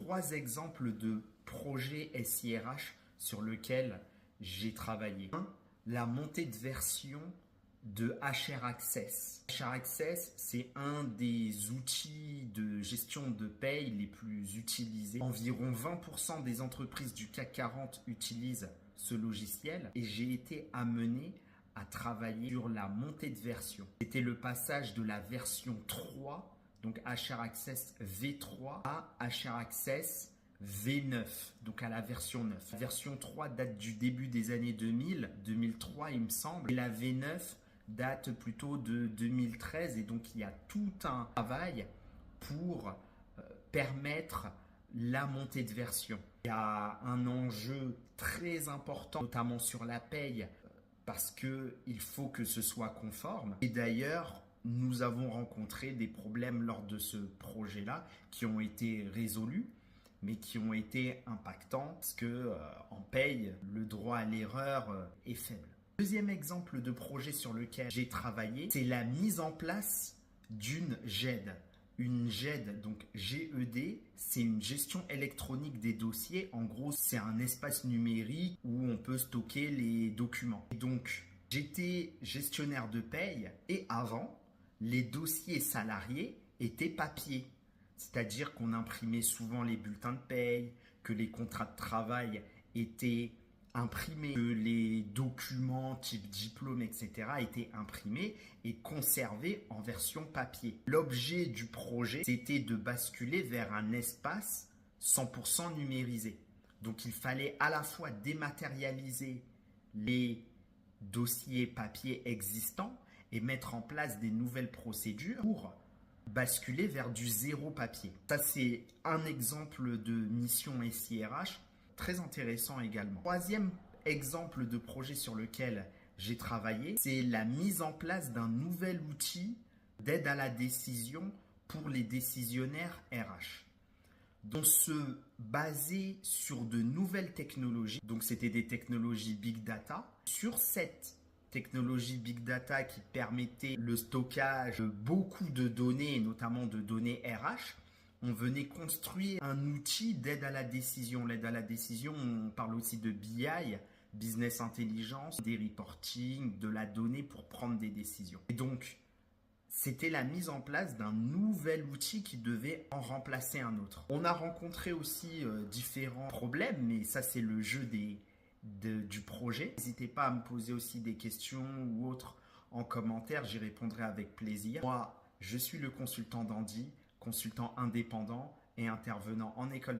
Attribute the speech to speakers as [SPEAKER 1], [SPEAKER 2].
[SPEAKER 1] 3 exemples de projets SIRH sur lesquels j'ai travaillé. 1. La montée de version de HR Access. HR Access, c'est un des outils de gestion de paye les plus utilisés. Environ 20% des entreprises du CAC 40 utilisent ce logiciel et j'ai été amené à travailler sur la montée de version. C'était le passage de la version 3, donc HR Access V3 à HR Access V9, donc à la version 9. La version 3 date du début des années 2000, 2003 il me semble, et la V9 date plutôt de 2013 et donc il y a tout un travail pour permettre la montée de version. Il y a un enjeu très important, notamment sur la paye, parce qu'il faut que ce soit conforme. Et d'ailleurs, nous avons rencontré des problèmes lors de ce projet-là qui ont été résolus, mais qui ont été impactants parce que en paye, le droit à l'erreur est faible. Deuxième exemple de projet sur lequel j'ai travaillé, c'est la mise en place d'une GED. Une GED, donc GED, c'est une gestion électronique des dossiers. En gros, c'est un espace numérique où on peut stocker les documents. Et donc, j'étais gestionnaire de paye et avant, les dossiers salariés étaient papier. C'est-à-dire qu'on imprimait souvent les bulletins de paye, que les contrats de travail étaient imprimés, que les documents type diplôme, etc. étaient imprimés et conservés en version papier. L'objet du projet, c'était de basculer vers un espace 100% numérisé. Donc il fallait à la fois dématérialiser les dossiers papier existants et mettre en place des nouvelles procédures pour basculer vers du zéro papier. Ça, c'est un exemple de mission SIRH très intéressant également. Troisième exemple de projet sur lequel j'ai travaillé, c'est la mise en place d'un nouvel outil d'aide à la décision pour les décisionnaires RH. Donc, se baser sur de nouvelles technologies. Donc, c'était des technologies Big Data. Sur cette technologie Big Data qui permettait le stockage de beaucoup de données, notamment de données RH, on venait construire un outil d'aide à la décision. L'aide à la décision, on parle aussi de BI, Business Intelligence, des reporting, de la donnée pour prendre des décisions. Et donc, c'était la mise en place d'un nouvel outil qui devait en remplacer un autre. On a rencontré aussi différents problèmes, mais ça c'est le jeu du projet. N'hésitez pas à me poser aussi des questions ou autres en commentaire, j'y répondrai avec plaisir. Moi, je suis le consultant d'Andy, consultant indépendant et intervenant en école